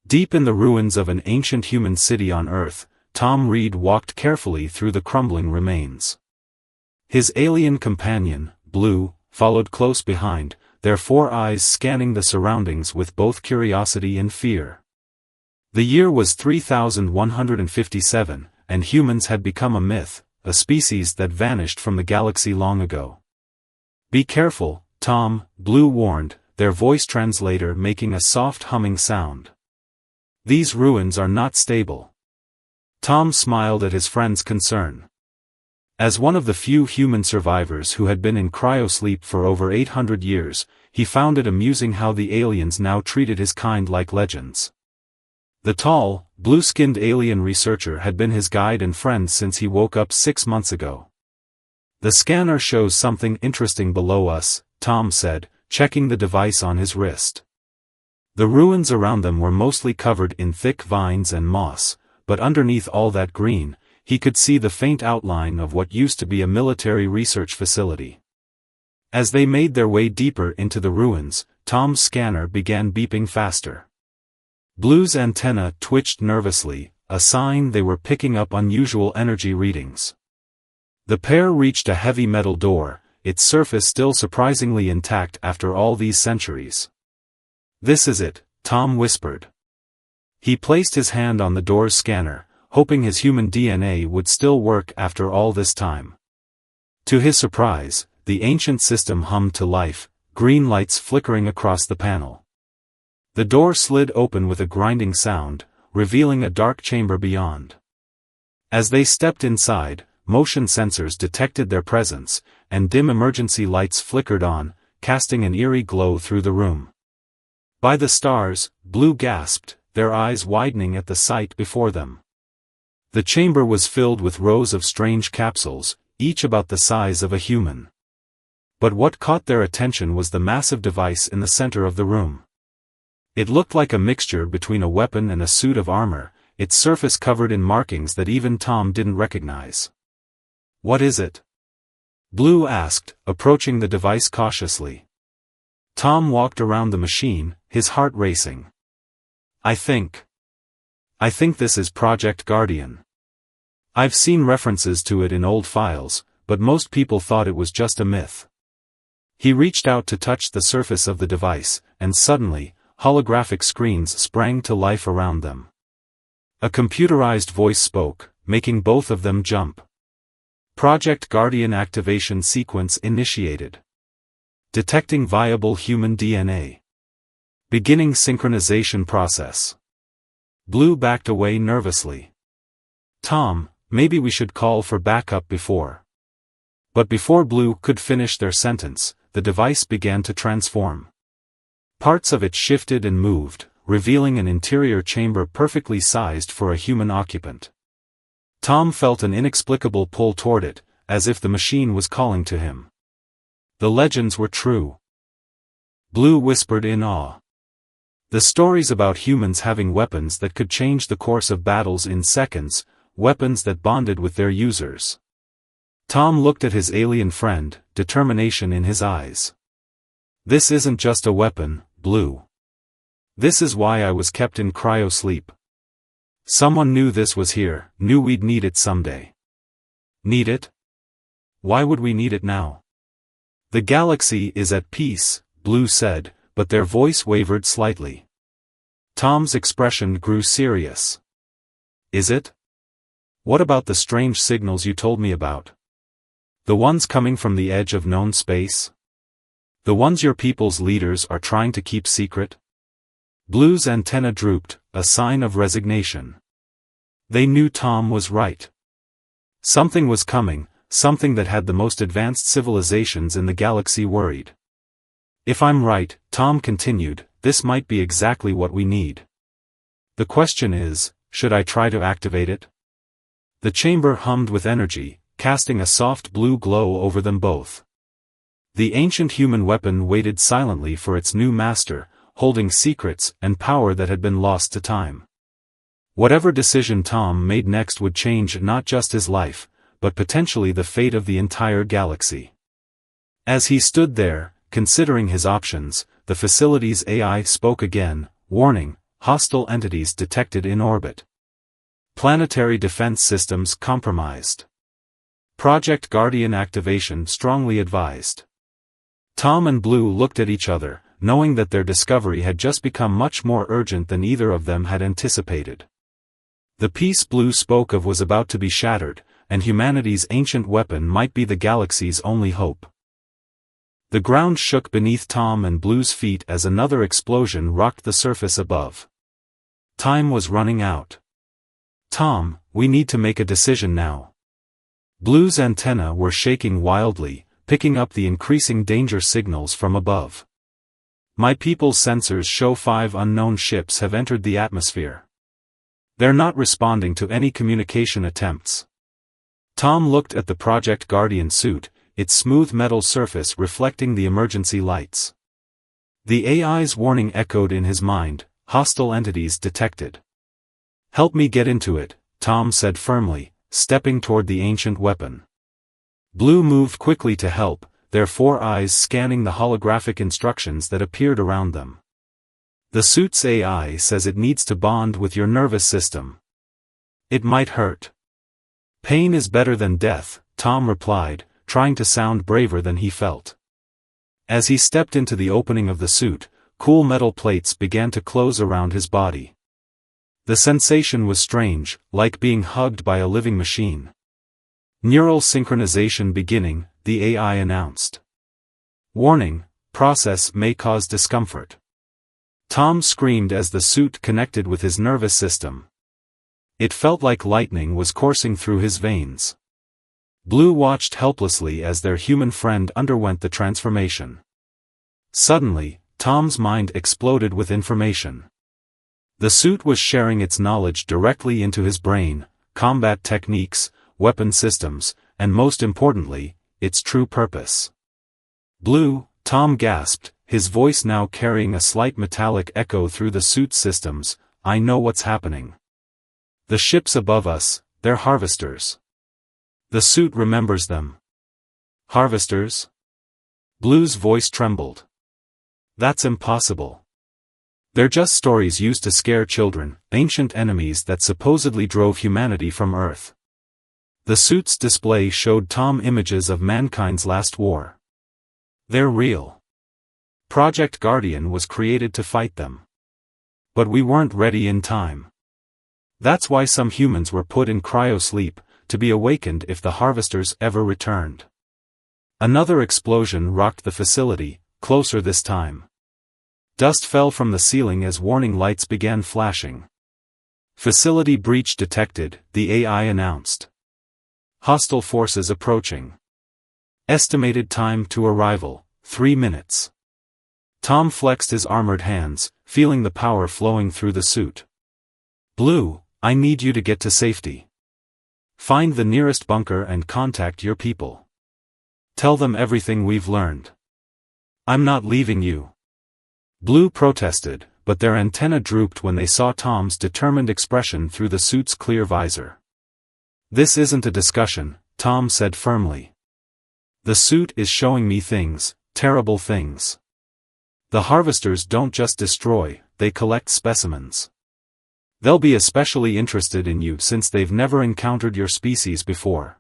Deep in the ruins of an ancient human city on Earth, Tom Reed walked carefully through the crumbling remains. His alien companion, Blue, followed close behind, their 4 eyes scanning the surroundings with both curiosity and fear. The year was 3157, and humans had become a myth, a species that vanished from the galaxy long ago. "Be careful, Tom," Blue warned, their voice translator making a soft humming sound. "These ruins are not stable." Tom smiled at his friend's concern. As one of the few human survivors who had been in cryosleep for over 800 years, he found it amusing how the aliens now treated his kind like legends. The tall, blue-skinned alien researcher had been his guide and friend since he woke up 6 months ago. "The scanner shows something interesting below us," Tom said, checking the device on his wrist. The ruins around them were mostly covered in thick vines and moss, but underneath all that green, he could see the faint outline of what used to be a military research facility. As they made their way deeper into the ruins, Tom's scanner began beeping faster. Blue's antenna twitched nervously, a sign they were picking up unusual energy readings. The pair reached a heavy metal door, its surface still surprisingly intact after all these centuries. "This is it," Tom whispered. He placed his hand on the door's scanner, hoping his human DNA would still work after all this time. To his surprise, the ancient system hummed to life, green lights flickering across the panel. The door slid open with a grinding sound, revealing a dark chamber beyond. As they stepped inside, motion sensors detected their presence, and dim emergency lights flickered on, casting an eerie glow through the room. "By the stars," Blue gasped, their eyes widening at the sight before them. The chamber was filled with rows of strange capsules, each about the size of a human. But what caught their attention was the massive device in the center of the room. It looked like a mixture between a weapon and a suit of armor, its surface covered in markings that even Tom didn't recognize. "What is it?" Blue asked, approaching the device cautiously. Tom walked around the machine, his heart racing. I think this is Project Guardian. I've seen references to it in old files, but most people thought it was just a myth." He reached out to touch the surface of the device, and suddenly, holographic screens sprang to life around them. A computerized voice spoke, making both of them jump. "Project Guardian activation sequence initiated. Detecting viable human DNA. Beginning synchronization process." Blue backed away nervously. "Tom, maybe we should call for backup before." But before Blue could finish their sentence, the device began to transform. Parts of it shifted and moved, revealing an interior chamber perfectly sized for a human occupant. Tom felt an inexplicable pull toward it, as if the machine was calling to him. The legends were true. Blue whispered in awe. The stories about humans having weapons that could change the course of battles in seconds, weapons that bonded with their users. Tom looked at his alien friend, determination in his eyes. "This isn't just a weapon, Blue. This is why I was kept in cryo-sleep. Someone knew this was here, knew we'd need it someday." "Need it? Why would we need it now?" "The galaxy is at peace," Blue said, but their voice wavered slightly. Tom's expression grew serious. "Is it? What about the strange signals you told me about? The ones coming from the edge of known space? The ones your people's leaders are trying to keep secret?" Blue's antenna drooped, a sign of resignation. They knew Tom was right. Something was coming, something that had the most advanced civilizations in the galaxy worried. "If I'm right," Tom continued, "this might be exactly what we need. The question is, should I try to activate it?" The chamber hummed with energy, casting a soft blue glow over them both. The ancient human weapon waited silently for its new master, holding secrets and power that had been lost to time. Whatever decision Tom made next would change not just his life, but potentially the fate of the entire galaxy. As he stood there, considering his options, the facility's AI spoke again, warning, hostile entities detected in orbit. Planetary defense systems compromised. Project Guardian activation strongly advised. Tom and Blue looked at each other, knowing that their discovery had just become much more urgent than either of them had anticipated. The peace Blue spoke of was about to be shattered, and humanity's ancient weapon might be the galaxy's only hope. The ground shook beneath Tom and Blue's feet as another explosion rocked the surface above. Time was running out. Tom, we need to make a decision now. Blue's antennae were shaking wildly, picking up the increasing danger signals from above. My people's sensors show 5 unknown ships have entered the atmosphere. They're not responding to any communication attempts. Tom looked at the Project Guardian suit, its smooth metal surface reflecting the emergency lights. The AI's warning echoed in his mind, hostile entities detected. Help me get into it, Tom said firmly, stepping toward the ancient weapon. Blue moved quickly to help, their 4 eyes scanning the holographic instructions that appeared around them. The suit's AI says it needs to bond with your nervous system. It might hurt. Pain is better than death, Tom replied, trying to sound braver than he felt. As he stepped into the opening of the suit, cool metal plates began to close around his body. The sensation was strange, like being hugged by a living machine. Neural synchronization beginning, the AI announced. Warning, process may cause discomfort. Tom screamed as the suit connected with his nervous system. It felt like lightning was coursing through his veins. Blue watched helplessly as their human friend underwent the transformation. Suddenly, Tom's mind exploded with information. The suit was sharing its knowledge directly into his brain, combat techniques, weapon systems, and most importantly, its true purpose. Blue, Tom gasped, his voice now carrying a slight metallic echo through the suit's systems, I know what's happening. The ships above us, they're harvesters. The suit remembers them. Harvesters? Blue's voice trembled. That's impossible. They're just stories used to scare children, ancient enemies that supposedly drove humanity from Earth. The suit's display showed Tom images of mankind's last war. They're real. Project Guardian was created to fight them. But we weren't ready in time. That's why some humans were put in cryosleep, to be awakened if the harvesters ever returned. Another explosion rocked the facility, closer this time. Dust fell from the ceiling as warning lights began flashing. Facility breach detected, the AI announced. Hostile forces approaching. Estimated time to arrival, 3 minutes. Tom flexed his armored hands, feeling the power flowing through the suit. Blue, I need you to get to safety. Find the nearest bunker and contact your people. Tell them everything we've learned. I'm not leaving you. Blue protested, but their antennae drooped when they saw Tom's determined expression through the suit's clear visor. This isn't a discussion, Tom said firmly. The suit is showing me things, terrible things. The harvesters don't just destroy, they collect specimens. They'll be especially interested in you since they've never encountered your species before.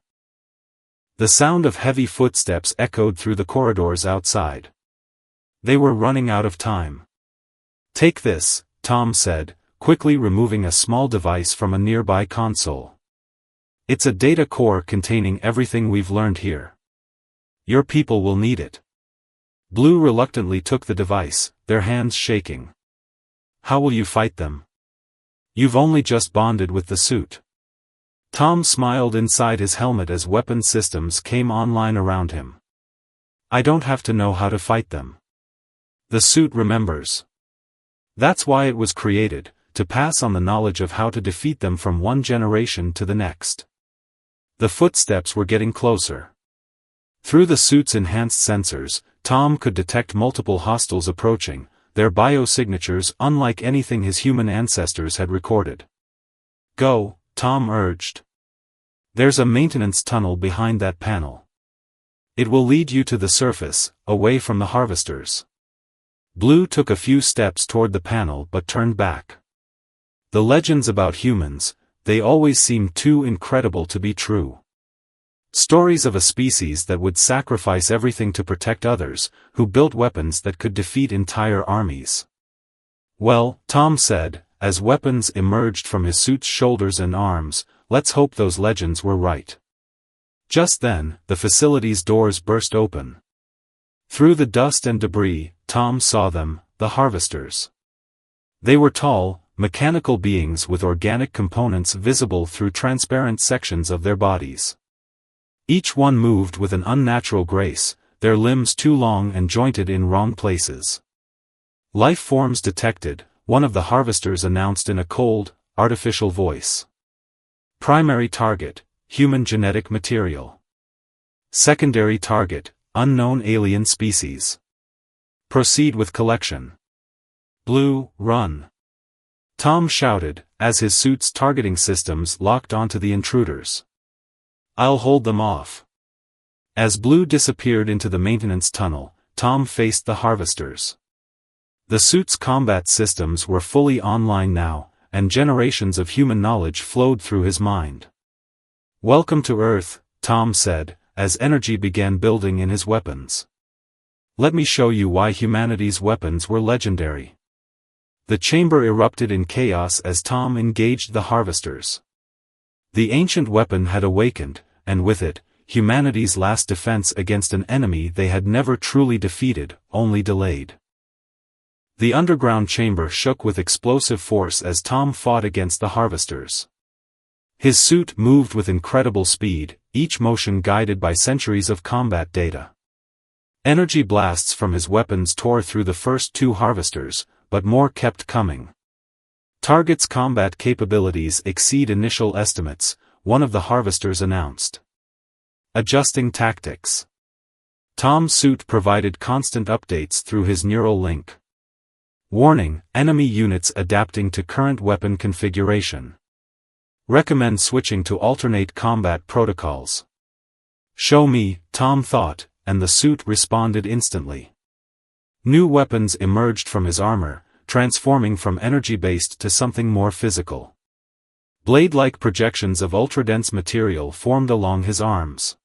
The sound of heavy footsteps echoed through the corridors outside. They were running out of time. Take this, Tom said, quickly removing a small device from a nearby console. It's a data core containing everything we've learned here. Your people will need it. Blue reluctantly took the device, their hands shaking. How will you fight them? You've only just bonded with the suit. Tom smiled inside his helmet as weapon systems came online around him. I don't have to know how to fight them. The suit remembers. That's why it was created, to pass on the knowledge of how to defeat them from one generation to the next. The footsteps were getting closer. Through the suit's enhanced sensors, Tom could detect multiple hostiles approaching, their biosignatures unlike anything his human ancestors had recorded. Go, Tom urged. There's a maintenance tunnel behind that panel. It will lead you to the surface, away from the harvesters. Blue took a few steps toward the panel but turned back. The legends about humans, they always seem too incredible to be true. Stories of a species that would sacrifice everything to protect others, who built weapons that could defeat entire armies. Well, Tom said, as weapons emerged from his suit's shoulders and arms, let's hope those legends were right. Just then, the facility's doors burst open. Through the dust and debris, Tom saw them, the harvesters. They were tall, mechanical beings with organic components visible through transparent sections of their bodies. Each one moved with an unnatural grace, their limbs too long and jointed in wrong places. Life forms detected, one of the harvesters announced in a cold, artificial voice. Primary target, human genetic material. Secondary target, unknown alien species. Proceed with collection. Blue, run. Tom shouted, as his suit's targeting systems locked onto the intruders. I'll hold them off. As Blue disappeared into the maintenance tunnel, Tom faced the harvesters. The suit's combat systems were fully online now, and generations of human knowledge flowed through his mind. Welcome to Earth, Tom said, as energy began building in his weapons. Let me show you why humanity's weapons were legendary. The chamber erupted in chaos as Tom engaged the harvesters. The ancient weapon had awakened, and with it, humanity's last defense against an enemy they had never truly defeated, only delayed. The underground chamber shook with explosive force as Tom fought against the harvesters. His suit moved with incredible speed, each motion guided by centuries of combat data. Energy blasts from his weapons tore through the first two harvesters, but more kept coming. Target's combat capabilities exceed initial estimates, one of the harvesters announced. Adjusting tactics. Tom's suit provided constant updates through his neural link. Warning, enemy units adapting to current weapon configuration. Recommend switching to alternate combat protocols. Show me, Tom thought, and the suit responded instantly. New weapons emerged from his armor, transforming from energy-based to something more physical. Blade-like projections of ultra-dense material formed along his arms.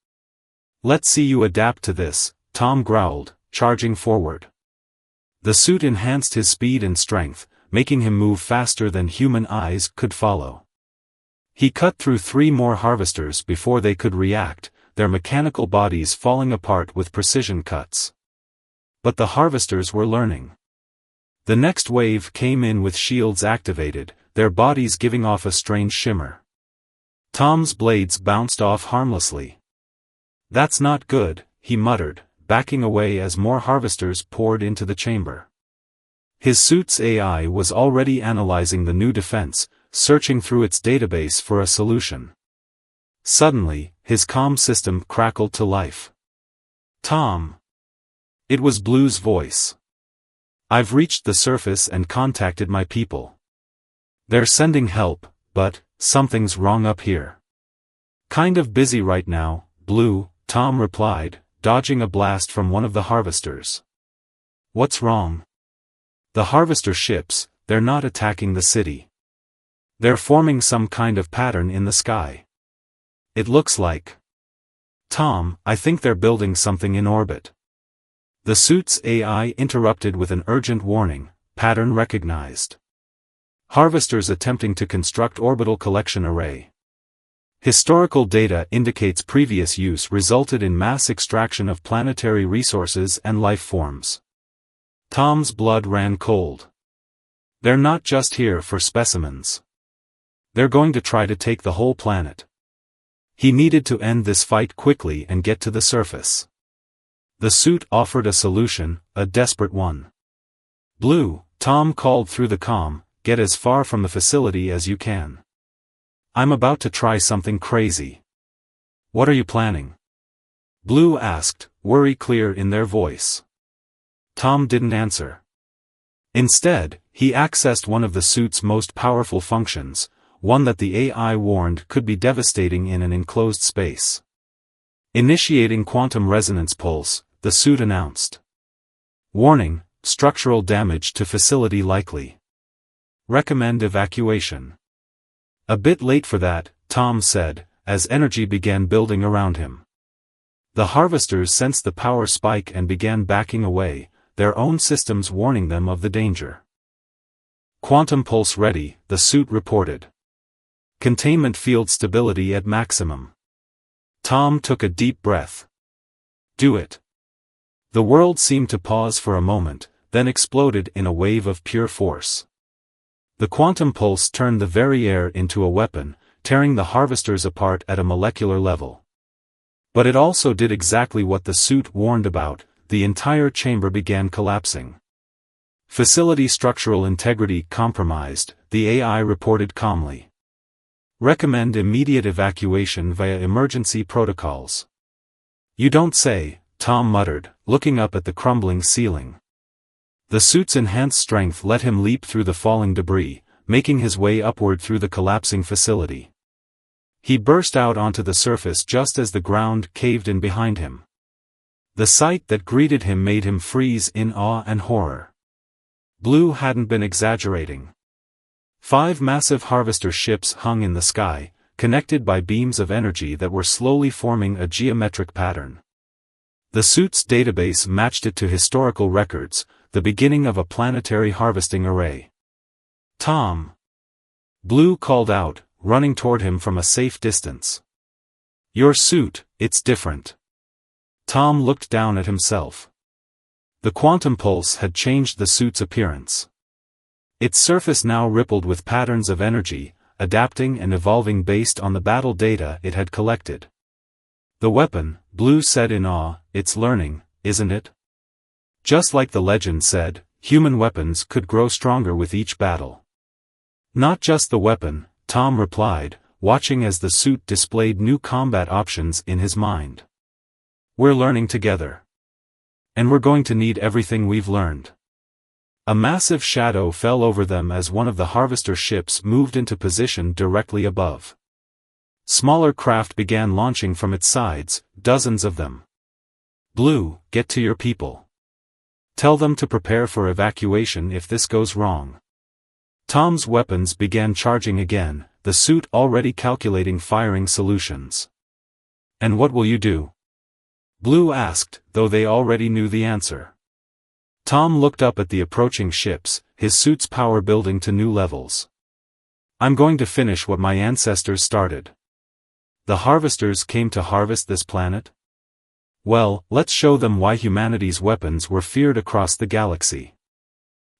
Let's see you adapt to this, Tom growled, charging forward. The suit enhanced his speed and strength, making him move faster than human eyes could follow. He cut through 3 more harvesters before they could react, their mechanical bodies falling apart with precision cuts. But the harvesters were learning. The next wave came in with shields activated, their bodies giving off a strange shimmer. Tom's blades bounced off harmlessly. That's not good, he muttered, backing away as more harvesters poured into the chamber. His suit's AI was already analyzing the new defense, searching through its database for a solution. Suddenly, his comm system crackled to life. Tom. It was Blue's voice. I've reached the surface and contacted my people. They're sending help, but something's wrong up here. Kind of busy right now, Blue, Tom replied, dodging a blast from one of the harvesters. What's wrong? The harvester ships, they're not attacking the city. They're forming some kind of pattern in the sky. It looks like. Tom, I think they're building something in orbit. The suit's AI interrupted with an urgent warning, pattern recognized. Harvesters attempting to construct orbital collection array. Historical data indicates previous use resulted in mass extraction of planetary resources and life forms. Tom's blood ran cold. They're not just here for specimens. They're going to try to take the whole planet. He needed to end this fight quickly and get to the surface. The suit offered a solution, a desperate one. Blue, Tom called through the comm, get as far from the facility as you can. I'm about to try something crazy. What are you planning? Blue asked, worry clear in their voice. Tom didn't answer. Instead, he accessed one of the suit's most powerful functions, one that the AI warned could be devastating in an enclosed space. Initiating quantum resonance pulse, the suit announced. Warning, structural damage to facility likely. Recommend evacuation. A bit late for that, Tom said, as energy began building around him. The harvesters sensed the power spike and began backing away, their own systems warning them of the danger. Quantum pulse ready, the suit reported. Containment field stability at maximum. Tom took a deep breath. Do it. The world seemed to pause for a moment, then exploded in a wave of pure force. The quantum pulse turned the very air into a weapon, tearing the harvesters apart at a molecular level. But it also did exactly what the suit warned about, the entire chamber began collapsing. Facility structural integrity compromised, the AI reported calmly. Recommend immediate evacuation via emergency protocols. You don't say, Tom muttered, looking up at the crumbling ceiling. The suit's enhanced strength let him leap through the falling debris, making his way upward through the collapsing facility. He burst out onto the surface just as the ground caved in behind him. The sight that greeted him made him freeze in awe and horror. Blue hadn't been exaggerating. 5 massive harvester ships hung in the sky, connected by beams of energy that were slowly forming a geometric pattern. The suit's database matched it to historical records, the beginning of a planetary harvesting array. Tom! Blue called out, running toward him from a safe distance. Your suit, it's different. Tom looked down at himself. The quantum pulse had changed the suit's appearance. Its surface now rippled with patterns of energy, adapting and evolving based on the battle data it had collected. The weapon, Blue said in awe, it's learning, isn't it? Just like the legend said, human weapons could grow stronger with each battle. Not just the weapon, Tom replied, watching as the suit displayed new combat options in his mind. We're learning together. And we're going to need everything we've learned. A massive shadow fell over them as one of the harvester ships moved into position directly above. Smaller craft began launching from its sides, dozens of them. Blue, get to your people. Tell them to prepare for evacuation if this goes wrong. Tom's weapons began charging again, the suit already calculating firing solutions. And what will you do? Blue asked, though they already knew the answer. Tom looked up at the approaching ships, his suit's power building to new levels. I'm going to finish what my ancestors started. The harvesters came to harvest this planet? Well, let's show them why humanity's weapons were feared across the galaxy.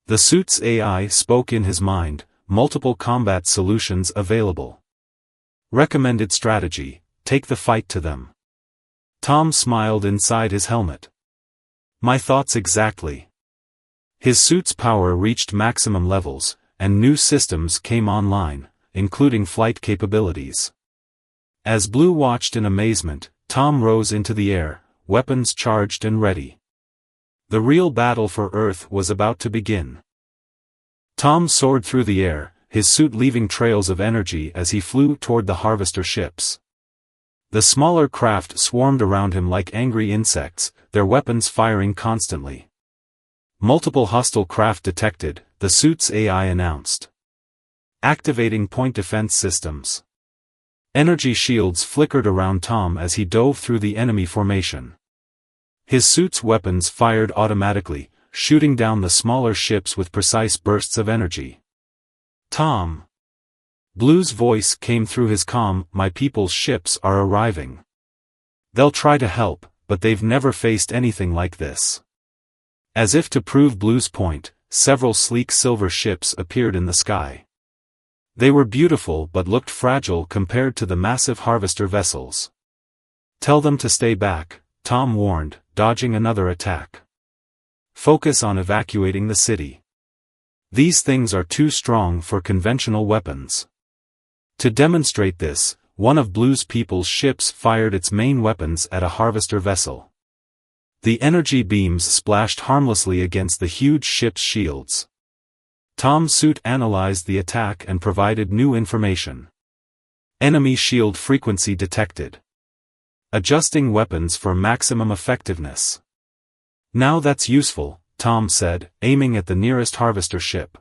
The suit's AI spoke in his mind, multiple combat solutions available. Recommended strategy, take the fight to them. Tom smiled inside his helmet. My thoughts exactly. His suit's power reached maximum levels, and new systems came online, including flight capabilities. As Blue watched in amazement, Tom rose into the air, weapons charged and ready. The real battle for Earth was about to begin. Tom soared through the air, his suit leaving trails of energy as he flew toward the harvester ships. The smaller craft swarmed around him like angry insects, their weapons firing constantly. Multiple hostile craft detected, the suit's AI announced. Activating point defense systems. Energy shields flickered around Tom as he dove through the enemy formation. His suit's weapons fired automatically, shooting down the smaller ships with precise bursts of energy. Tom! Blue's voice came through his comm, my people's ships are arriving. They'll try to help, but they've never faced anything like this. As if to prove Blue's point, several sleek silver ships appeared in the sky. They were beautiful but looked fragile compared to the massive harvester vessels. Tell them to stay back, Tom warned, dodging another attack. Focus on evacuating the city. These things are too strong for conventional weapons. To demonstrate this, one of Blue's people's ships fired its main weapons at a harvester vessel. The energy beams splashed harmlessly against the huge ship's shields. Tom's suit analyzed the attack and provided new information. Enemy shield frequency detected. Adjusting weapons for maximum effectiveness. Now that's useful, Tom said, aiming at the nearest harvester ship.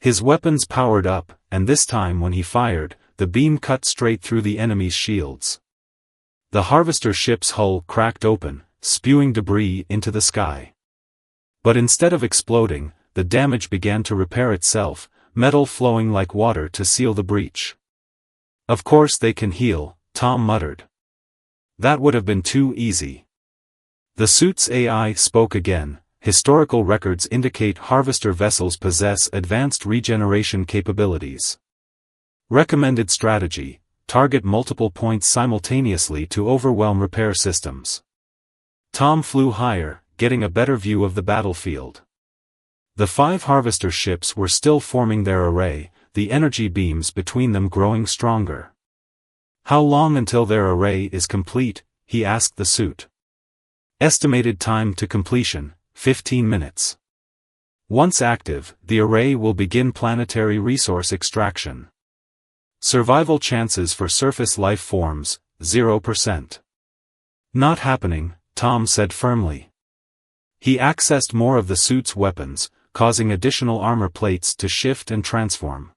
His weapons powered up, and this time when he fired, the beam cut straight through the enemy's shields. The harvester ship's hull cracked open, spewing debris into the sky. But instead of exploding, the damage began to repair itself, metal flowing like water to seal the breach. "Of course they can heal," Tom muttered. "That would have been too easy." The suit's AI spoke again. "Historical records indicate harvester vessels possess advanced regeneration capabilities. Recommended strategy: target multiple points simultaneously to overwhelm repair systems." Tom flew higher, getting a better view of the battlefield. The 5 harvester ships were still forming their array, the energy beams between them growing stronger. "How long until their array is complete?" he asked the suit. "Estimated time to completion, 15 minutes. Once active, the array will begin planetary resource extraction. Survival chances for surface life forms, 0%. "Not happening," Tom said firmly. He accessed more of the suit's weapons, causing additional armor plates to shift and transform.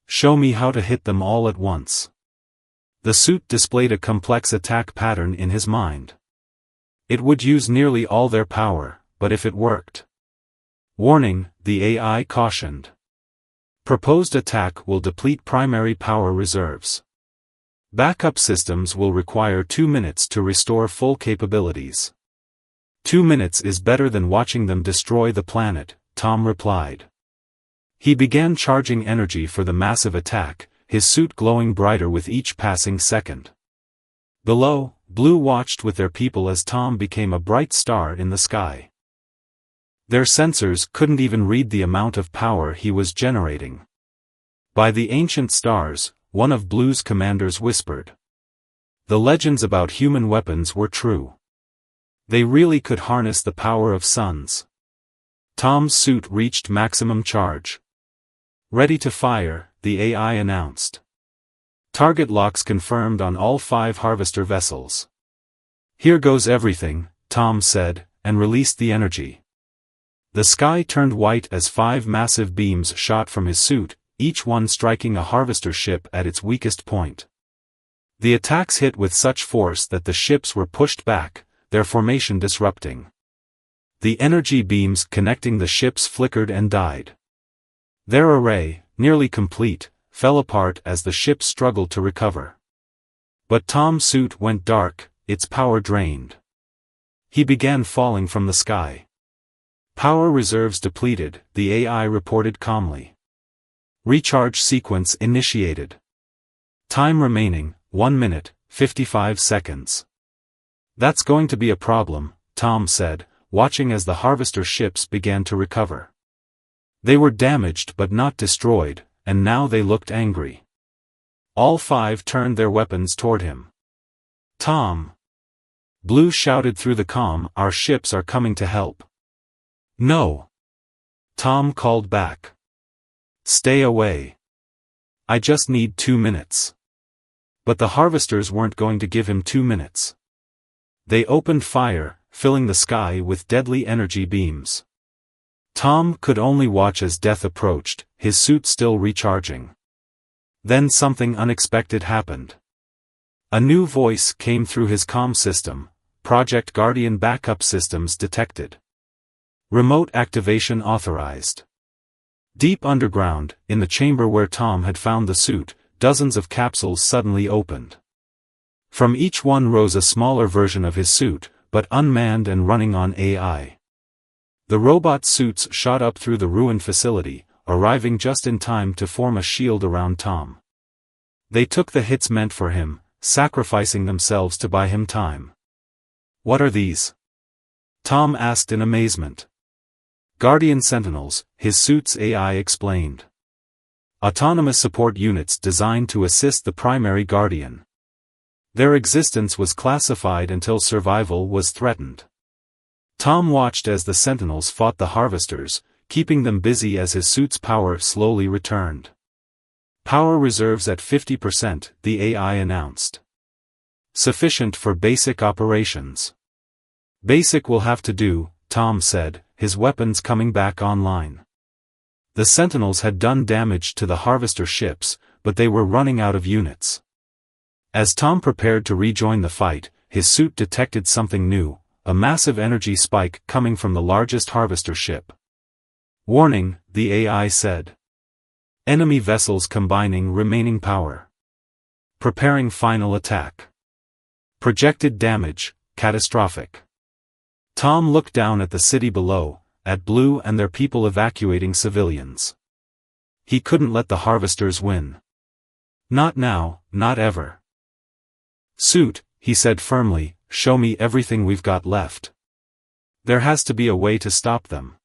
"Show me how to hit them all at once." The suit displayed a complex attack pattern in his mind. It would use nearly all their power, but if it worked. "Warning," the AI cautioned. "Proposed attack will deplete primary power reserves. Backup systems will require 2 minutes to restore full capabilities." 2 minutes is better than watching them destroy the planet," Tom replied. He began charging energy for the massive attack, his suit glowing brighter with each passing second. Below, Blue watched with their people as Tom became a bright star in the sky. Their sensors couldn't even read the amount of power he was generating. "By the ancient stars," one of Blue's commanders whispered. The legends about human weapons were true. They really could harness the power of suns. Tom's suit reached maximum charge. "Ready to fire," the AI announced. Target locks confirmed on all 5 harvester vessels. "Here goes everything," Tom said, and released the energy. The sky turned white as 5 massive beams shot from his suit, each one striking a harvester ship at its weakest point. The attacks hit with such force that the ships were pushed back, their formation disrupting. The energy beams connecting the ships flickered and died. Their array, nearly complete, fell apart as the ships struggled to recover. But Tom's suit went dark, its power drained. He began falling from the sky. "Power reserves depleted," the AI reported calmly. "Recharge sequence initiated. Time remaining, 1 minute, 55 seconds. "That's going to be a problem," Tom said, watching as the harvester ships began to recover. They were damaged but not destroyed, and now they looked angry. All 5 turned their weapons toward him. "Tom!" Blue shouted through the comm, "Our ships are coming to help." "No!" Tom called back. "Stay away. I just need 2 minutes." But the harvesters weren't going to give him 2 minutes. They opened fire, filling the sky with deadly energy beams. Tom could only watch as death approached, his suit still recharging. Then something unexpected happened. A new voice came through his comm system. "Project Guardian backup systems detected. Remote activation authorized." Deep underground, in the chamber where Tom had found the suit, dozens of capsules suddenly opened. From each one rose a smaller version of his suit, but unmanned and running on AI. The robot suits shot up through the ruined facility, arriving just in time to form a shield around Tom. They took the hits meant for him, sacrificing themselves to buy him time. "What are these?" Tom asked in amazement. "Guardian Sentinels," his suit's AI explained. "Autonomous support units designed to assist the primary Guardian. Their existence was classified until survival was threatened." Tom watched as the Sentinels fought the harvesters, keeping them busy as his suit's power slowly returned. "Power reserves at 50%, the AI announced. "Sufficient for basic operations." "Basic will have to do," Tom said, his weapons coming back online. The Sentinels had done damage to the harvester ships, but they were running out of units. As Tom prepared to rejoin the fight, his suit detected something new, a massive energy spike coming from the largest harvester ship. "Warning," the AI said. "Enemy vessels combining remaining power. Preparing final attack. Projected damage, catastrophic." Tom looked down at the city below, at Blue and their people evacuating civilians. He couldn't let the harvesters win. Not now, not ever. "Suit," he said firmly, "show me everything we've got left. There has to be a way to stop them."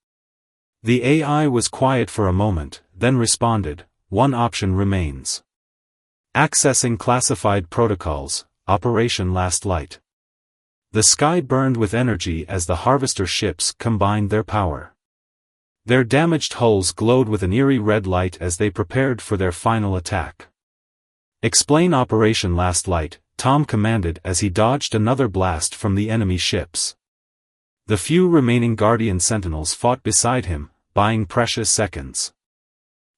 The AI was quiet for a moment, then responded, "One option remains. Accessing classified protocols, Operation Last Light." The sky burned with energy as the harvester ships combined their power. Their damaged hulls glowed with an eerie red light as they prepared for their final attack. "Explain Operation Last Light," Tom commanded as he dodged another blast from the enemy ships. The few remaining Guardian Sentinels fought beside him, buying precious seconds.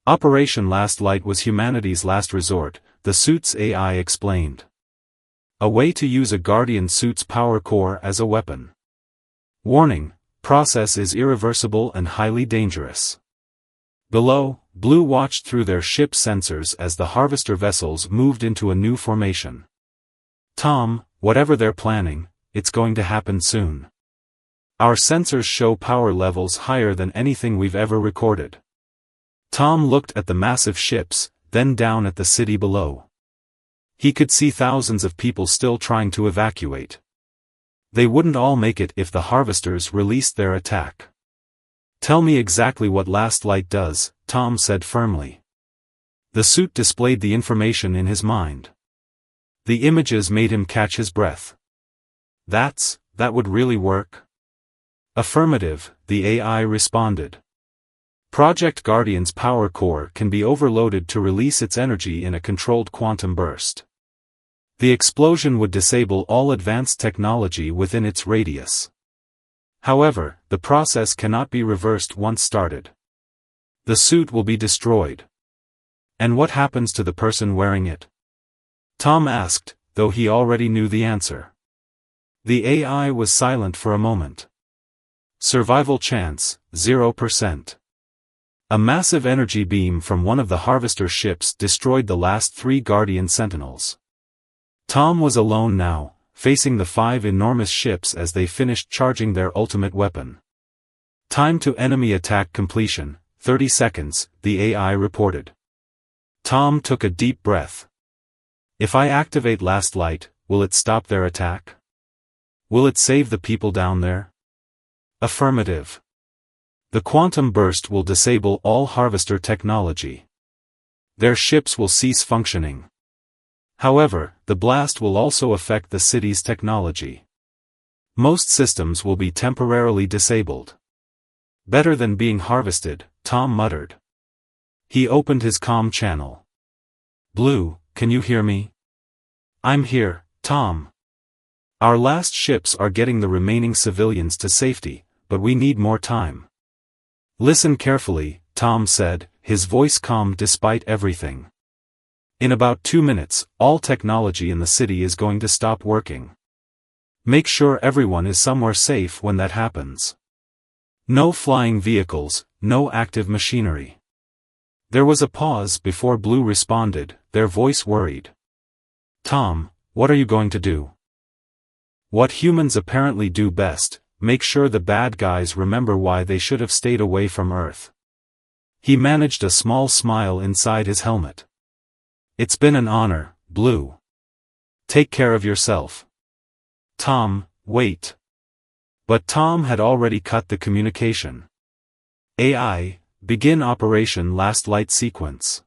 Operation Last Light was humanity's last resort, the suit's AI explained. A way to use a Guardian suit's power core as a weapon. Warning, process is irreversible and highly dangerous. Below, Blue watched through their ship's sensors as the harvester vessels moved into a new formation. "Tom, whatever they're planning, it's going to happen soon. Our sensors show power levels higher than anything we've ever recorded." Tom looked at the massive ships, then down at the city below. He could see thousands of people still trying to evacuate. They wouldn't all make it if the harvesters released their attack. "Tell me exactly what Last Light does," Tom said firmly. The suit displayed the information in his mind. The images made him catch his breath. That would really work?" "Affirmative," the AI responded. Project Guardian's power core can be overloaded to release its energy in a controlled quantum burst. The explosion would disable all advanced technology within its radius. However, the process cannot be reversed once started. The suit will be destroyed. "And what happens to the person wearing it?" Tom asked, though he already knew the answer. The AI was silent for a moment. "Survival chance, 0%. A massive energy beam from one of the harvester ships destroyed the last 3 Guardian Sentinels. Tom was alone now, facing the 5 enormous ships as they finished charging their ultimate weapon. "Time to enemy attack completion, 30 seconds, the AI reported. Tom took a deep breath. "If I activate Last Light, will it stop their attack? Will it save the people down there?" "Affirmative. The quantum burst will disable all harvester technology. Their ships will cease functioning. However, the blast will also affect the city's technology. Most systems will be temporarily disabled." "Better than being harvested," Tom muttered. He opened his comm channel. "Blue, can you hear me?" "I'm here, Tom. Our last ships are getting the remaining civilians to safety, but we need more time." "Listen carefully," Tom said, his voice calm despite everything. "In about 2 minutes, all technology in the city is going to stop working. Make sure everyone is somewhere safe when that happens. No flying vehicles, no active machinery." There was a pause before Blue responded, their voice worried. "Tom, what are you going to do?" "What humans apparently do best, make sure the bad guys remember why they should have stayed away from Earth." He managed a small smile inside his helmet. "It's been an honor, Blue. Take care of yourself." "Tom, wait." But Tom had already cut the communication. "AI, begin Operation Last Light sequence.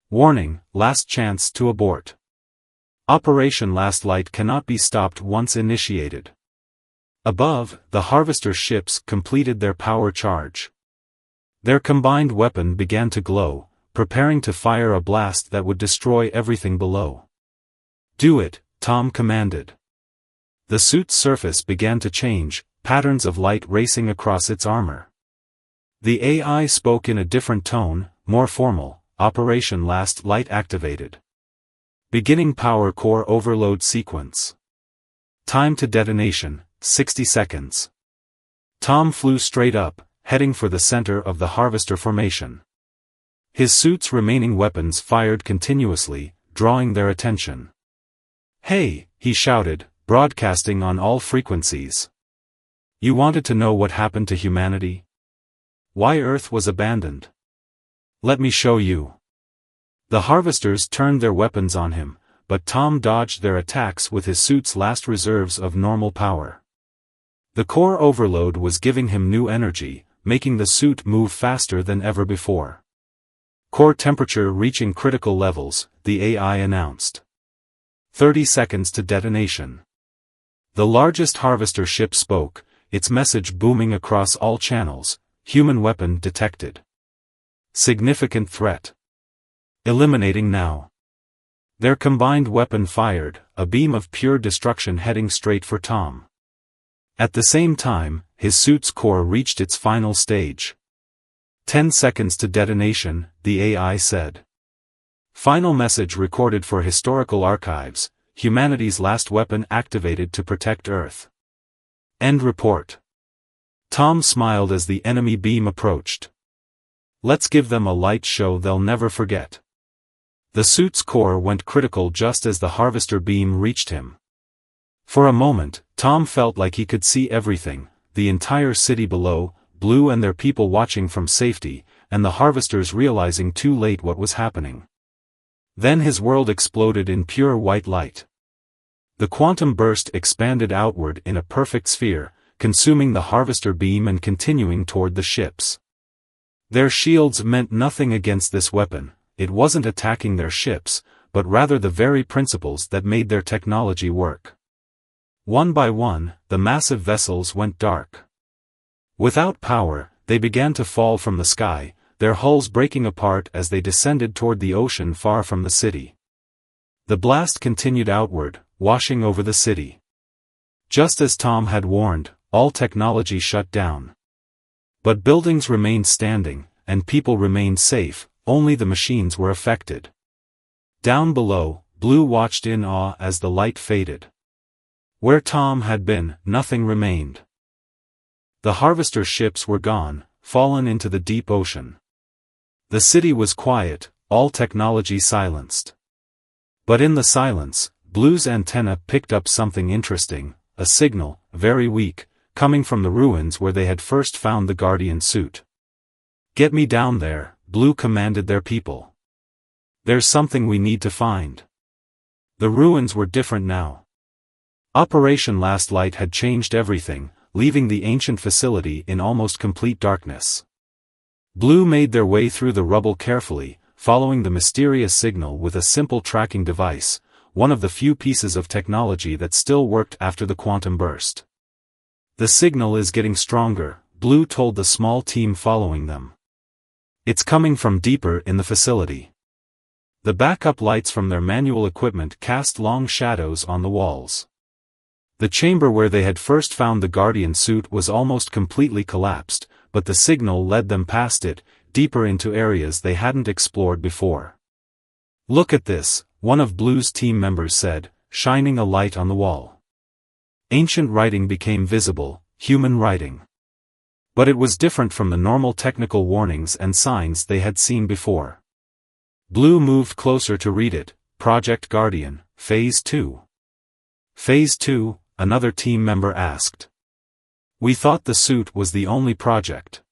Warning, last chance to abort. Operation Last Light cannot be stopped once initiated." Above, the harvester ships completed their power charge. Their combined weapon began to glow, preparing to fire a blast that would destroy everything below. "Do it," Tom commanded. The suit's surface began to change, patterns of light racing across its armor. The AI spoke in a different tone, more formal. Operation Last Light activated. Beginning power core overload sequence. Time to detonation, 60 seconds. Tom flew straight up, heading for the center of the harvester formation. His suit's remaining weapons fired continuously, drawing their attention. "Hey," he shouted, broadcasting on all frequencies. "You wanted to know what happened to humanity? Why Earth was abandoned? Let me show you." The harvesters turned their weapons on him, but Tom dodged their attacks with his suit's last reserves of normal power. The core overload was giving him new energy, making the suit move faster than ever before. "Core temperature reaching critical levels," the AI announced. 30 seconds to detonation. The largest harvester ship spoke, its message booming across all channels. "Human weapon detected. Significant threat. Eliminating now." Their combined weapon fired, a beam of pure destruction heading straight for Tom. At the same time, his suit's core reached its final stage. 10 seconds to detonation, the AI said. Final message recorded for historical archives, humanity's last weapon activated to protect Earth. End report. Tom smiled as the enemy beam approached. "Let's give them a light show they'll never forget." The suit's core went critical just as the harvester beam reached him. For a moment, Tom felt like he could see everything, the entire city below, Blue and their people watching from safety, and the harvesters realizing too late what was happening. Then his world exploded in pure white light. The quantum burst expanded outward in a perfect sphere, consuming the harvester beam and continuing toward the ships. Their shields meant nothing against this weapon. It wasn't attacking their ships, but rather the very principles that made their technology work. One by one, the massive vessels went dark. Without power, they began to fall from the sky, their hulls breaking apart as they descended toward the ocean far from the city. The blast continued outward, washing over the city. Just as Tom had warned, all technology shut down. But buildings remained standing, and people remained safe. Only the machines were affected. Down below, Blue watched in awe as the light faded. Where Tom had been, nothing remained. The harvester ships were gone, fallen into the deep ocean. The city was quiet, all technology silenced. But in the silence, Blue's antenna picked up something interesting, a signal, very weak, coming from the ruins where they had first found the Guardian suit. "Get me down there," Blue commanded their people. "There's something we need to find." The ruins were different now. Operation Last Light had changed everything, leaving the ancient facility in almost complete darkness. Blue made their way through the rubble carefully, following the mysterious signal with a simple tracking device, one of the few pieces of technology that still worked after the quantum burst. "The signal is getting stronger," Blue told the small team following them. "It's coming from deeper in the facility." The backup lights from their manual equipment cast long shadows on the walls. The chamber where they had first found the Guardian suit was almost completely collapsed, but the signal led them past it, deeper into areas they hadn't explored before. "Look at this," one of Blue's team members said, shining a light on the wall. Ancient writing became visible, human writing. But it was different from the normal technical warnings and signs they had seen before. Blue moved closer to read it. "Project Guardian, Phase 2. "Phase 2, another team member asked. "We thought the suit was the only project."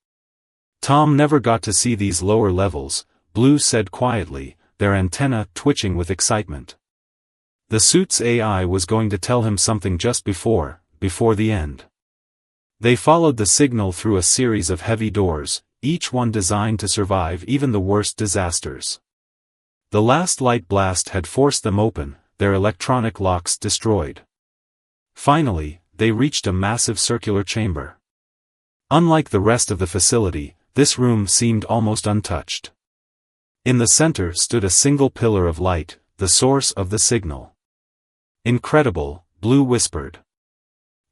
Tom never got to see these lower levels, Blue said quietly, their antenna twitching with excitement. The suit's AI was going to tell him something just before the end. They followed the signal through a series of heavy doors, each one designed to survive even the worst disasters. The last light blast had forced them open, their electronic locks destroyed. Finally, they reached a massive circular chamber. Unlike the rest of the facility, this room seemed almost untouched. In the center stood a single pillar of light, the source of the signal. "Incredible," Blue whispered.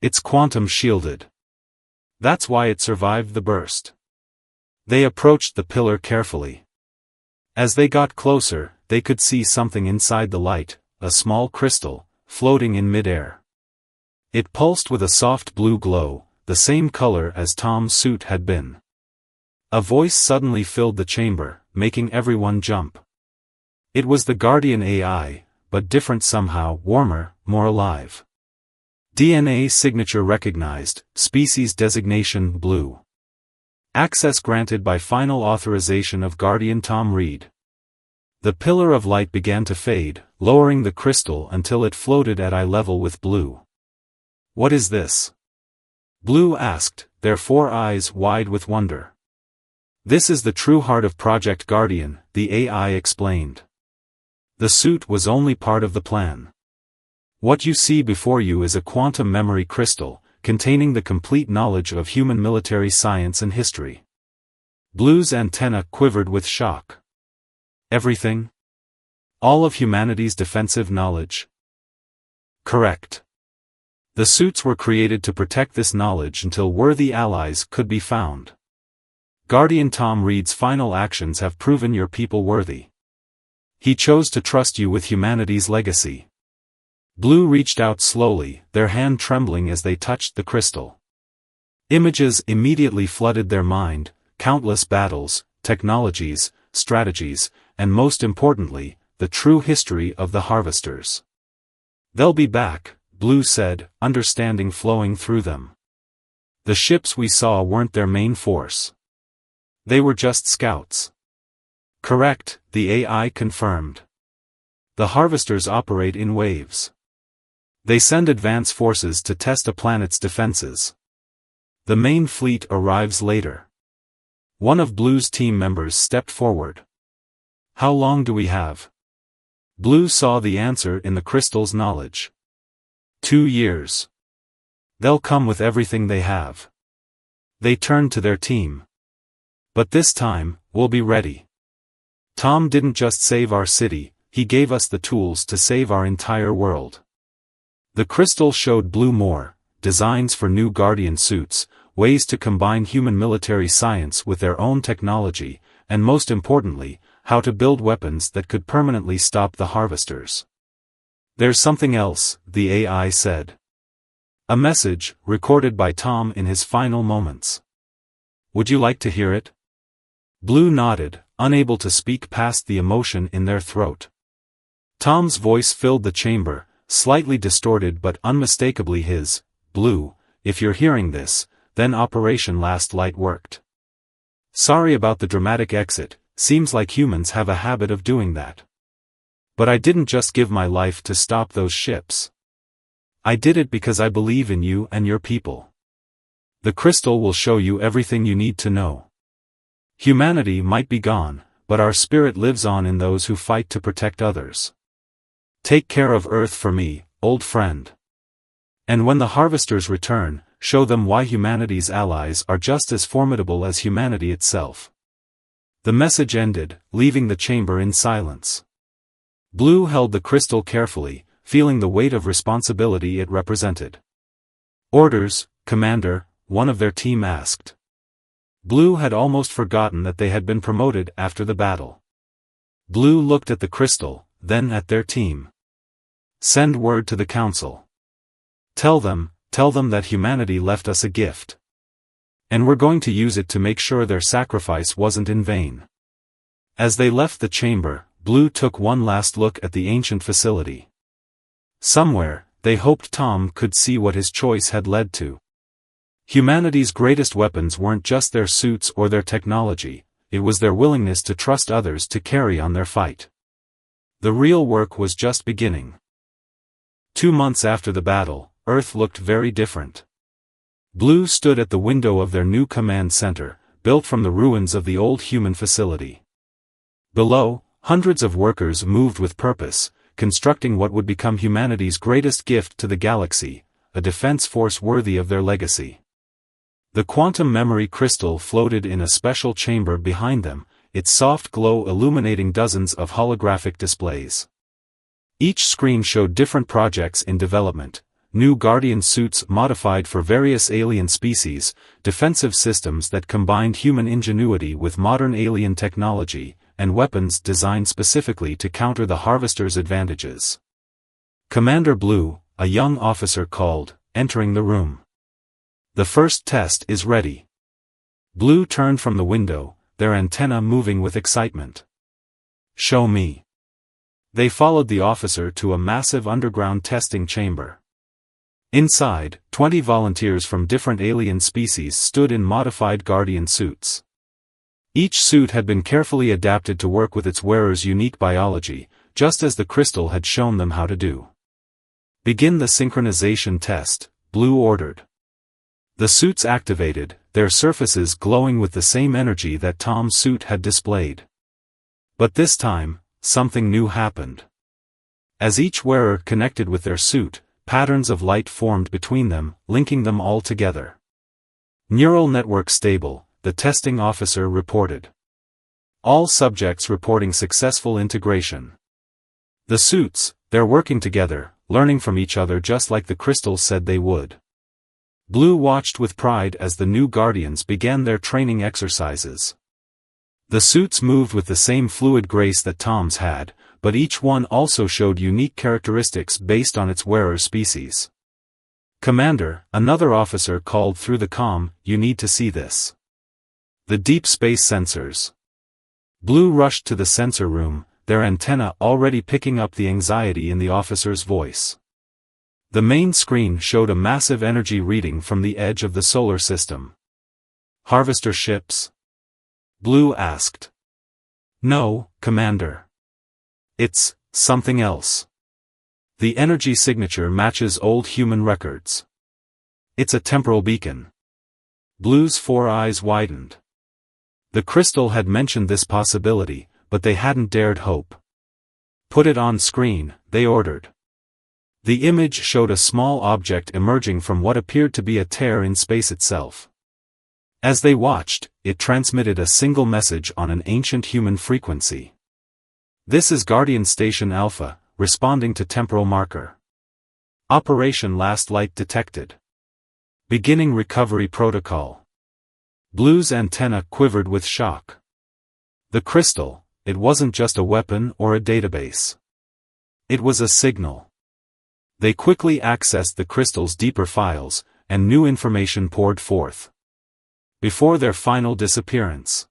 "It's quantum shielded. That's why it survived the burst." They approached the pillar carefully. As they got closer, they could see something inside the light, a small crystal, floating in midair. It pulsed with a soft blue glow, the same color as Tom's suit had been. A voice suddenly filled the chamber, making everyone jump. It was the Guardian AI, but different somehow, warmer, more alive. DNA signature recognized, species designation blue. Access granted by final authorization of Guardian Tom Reed. The pillar of light began to fade, lowering the crystal until it floated at eye level with blue. "What is this?" Blue asked, their 4 eyes wide with wonder. "This is the true heart of Project Guardian," the AI explained. The suit was only part of the plan. What you see before you is a quantum memory crystal, containing the complete knowledge of human military science and history. Blue's antenna quivered with shock. Everything? All of humanity's defensive knowledge? Correct. The suits were created to protect this knowledge until worthy allies could be found. Guardian Tom Reed's final actions have proven your people worthy. He chose to trust you with humanity's legacy. Blue reached out slowly, their hand trembling as they touched the crystal. Images immediately flooded their mind, countless battles, technologies, strategies, and most importantly, the true history of the Harvesters. "They'll be back," Blue said, understanding flowing through them. "The ships we saw weren't their main force. They were just scouts." "Correct," the AI confirmed. "The Harvesters operate in waves. They send advance forces to test a planet's defenses. The main fleet arrives later." One of Blue's team members stepped forward. "How long do we have?" Blue saw the answer in the crystal's knowledge. 2 years. "They'll come with everything they have." They turned to their team. "But this time, we'll be ready. Tom didn't just save our city, he gave us the tools to save our entire world." The crystal showed Blue more, designs for new Guardian suits, ways to combine human military science with their own technology, and most importantly, how to build weapons that could permanently stop the Harvesters. "There's something else," the AI said. A message, recorded by Tom in his final moments. "Would you like to hear it?" Blue nodded, unable to speak past the emotion in their throat. Tom's voice filled the chamber, slightly distorted but unmistakably his. "Blue, if you're hearing this, then Operation Last Light worked. Sorry about the dramatic exit, seems like humans have a habit of doing that. But I didn't just give my life to stop those ships. I did it because I believe in you and your people. The crystal will show you everything you need to know. Humanity might be gone, but our spirit lives on in those who fight to protect others. Take care of Earth for me, old friend. And when the Harvesters return, show them why humanity's allies are just as formidable as humanity itself." The message ended, leaving the chamber in silence. Blue held the crystal carefully, feeling the weight of responsibility it represented. "Orders, Commander," one of their team asked. Blue had almost forgotten that they had been promoted after the battle. Blue looked at the crystal, then at their team. "Send word to the Council. Tell them that humanity left us a gift. And we're going to use it to make sure their sacrifice wasn't in vain." As they left the chamber, Blue took one last look at the ancient facility. Somewhere, they hoped Tom could see what his choice had led to. Humanity's greatest weapons weren't just their suits or their technology, it was their willingness to trust others to carry on their fight. The real work was just beginning. 2 months after the battle, Earth looked very different. Blue stood at the window of their new command center, built from the ruins of the old human facility. Below, hundreds of workers moved with purpose, constructing what would become humanity's greatest gift to the galaxy, a defense force worthy of their legacy. The quantum memory crystal floated in a special chamber behind them, its soft glow illuminating dozens of holographic displays. Each screen showed different projects in development, new Guardian suits modified for various alien species, defensive systems that combined human ingenuity with modern alien technology, and weapons designed specifically to counter the Harvester's advantages. Commander Blue, a young officer called, entering the room. The first test is ready. Blue turned from the window, their antenna moving with excitement. Show me. They followed the officer to a massive underground testing chamber. Inside, 20 volunteers from different alien species stood in modified Guardian suits. Each suit had been carefully adapted to work with its wearer's unique biology, just as the crystal had shown them how to do. Begin the synchronization test, Blue ordered. The suits activated, their surfaces glowing with the same energy that Tom's suit had displayed. But this time, something new happened. As each wearer connected with their suit, patterns of light formed between them, linking them all together. Neural network stable, the testing officer reported. All subjects reporting successful integration. The suits, they're working together, learning from each other just like the crystals said they would. Blue watched with pride as the new Guardians began their training exercises. The suits moved with the same fluid grace that Tom's had, but each one also showed unique characteristics based on its wearer's species. Commander, another officer called through the comm, you need to see this. The deep space sensors. Blue rushed to the sensor room, their antenna already picking up the anxiety in the officer's voice. The main screen showed a massive energy reading from the edge of the solar system. Harvester ships? Blue asked. No, Commander. It's something else. The energy signature matches old human records. It's a temporal beacon. Blue's 4 eyes widened. The crystal had mentioned this possibility, but they hadn't dared hope. Put it on screen, they ordered. The image showed a small object emerging from what appeared to be a tear in space itself. As they watched, it transmitted a single message on an ancient human frequency. This is Guardian Station Alpha, responding to temporal marker. Operation Last Light detected. Beginning recovery protocol. Blue's antenna quivered with shock. The crystal, it wasn't just a weapon or a database. It was a signal. They quickly accessed the crystal's deeper files, and new information poured forth. Before their final disappearance.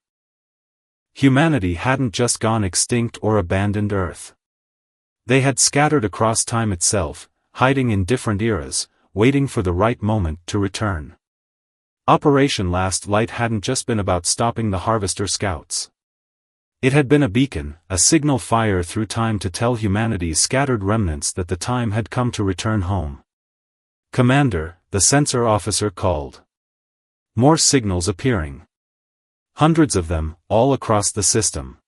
Humanity hadn't just gone extinct or abandoned Earth. They had scattered across time itself, hiding in different eras, waiting for the right moment to return. Operation Last Light hadn't just been about stopping the Harvester scouts. It had been a beacon, a signal fire through time to tell humanity's scattered remnants that the time had come to return home. Commander, the sensor officer called. More signals appearing. Hundreds of them, all across the system.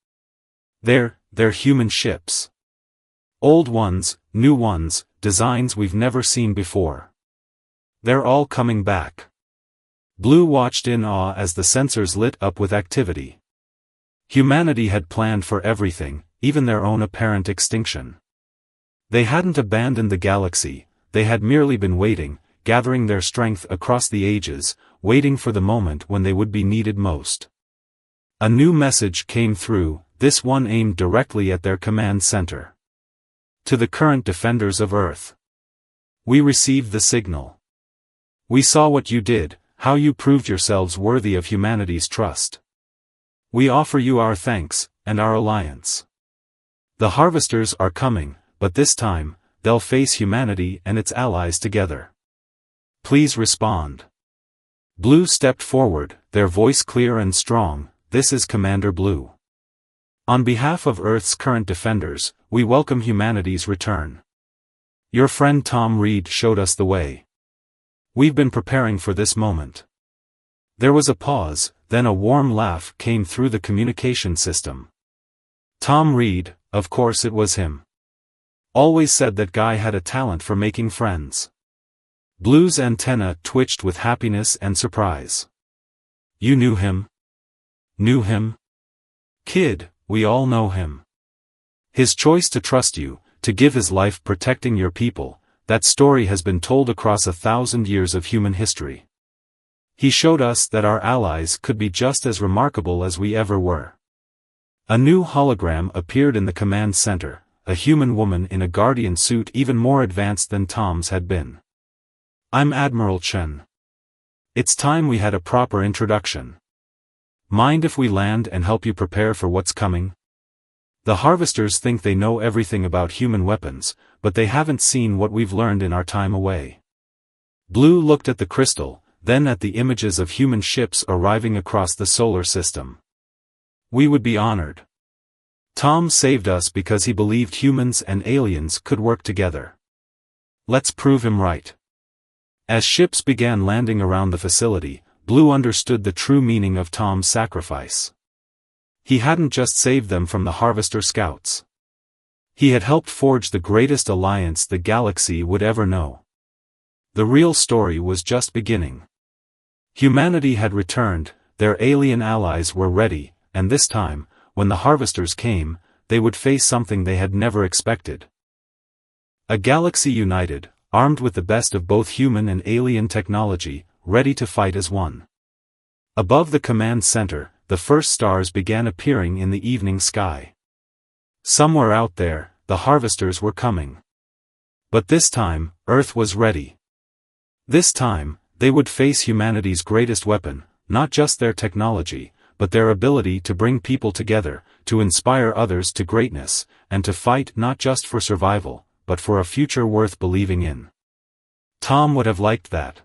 They're human ships. Old ones, new ones, designs we've never seen before. They're all coming back. Blue watched in awe as the sensors lit up with activity. Humanity had planned for everything, even their own apparent extinction. They hadn't abandoned the galaxy, they had merely been waiting, gathering their strength across the ages, waiting for the moment when they would be needed most. A new message came through, this one aimed directly at their command center. To the current defenders of Earth. We received the signal. We saw what you did, how you proved yourselves worthy of humanity's trust. We offer you our thanks, and our alliance. The Harvesters are coming, but this time, they'll face humanity and its allies together. Please respond. Blue stepped forward, their voice clear and strong, this is Commander Blue. On behalf of Earth's current defenders, we welcome humanity's return. Your friend Tom Reed showed us the way. We've been preparing for this moment. There was a pause, then a warm laugh came through the communication system. Tom Reed, of course it was him. Always said that guy had a talent for making friends. Blue's antenna twitched with happiness and surprise. You knew him? Knew him? Kid, we all know him. His choice to trust you, to give his life protecting your people, that story has been told across 1,000 years of human history. He showed us that our allies could be just as remarkable as we ever were. A new hologram appeared in the command center, a human woman in a Guardian suit even more advanced than Tom's had been. "I'm Admiral Chen. It's time we had a proper introduction. Mind if we land and help you prepare for what's coming? The harvesters think they know everything about human weapons, but they haven't seen what we've learned in our time away." Blue looked at the crystal, then at the images of human ships arriving across the solar system. "We would be honored. Tom saved us because he believed humans and aliens could work together. Let's prove him right." As ships began landing around the facility, Blue understood the true meaning of Tom's sacrifice. He hadn't just saved them from the Harvester Scouts. He had helped forge the greatest alliance the galaxy would ever know. The real story was just beginning. Humanity had returned, their alien allies were ready, and this time, when the Harvesters came, they would face something they had never expected. A galaxy united, armed with the best of both human and alien technology, ready to fight as one. Above the command center, the first stars began appearing in the evening sky. Somewhere out there, the Harvesters were coming. But this time, Earth was ready. This time, they would face humanity's greatest weapon, not just their technology, but their ability to bring people together, to inspire others to greatness, and to fight not just for survival, but for a future worth believing in. Tom would have liked that.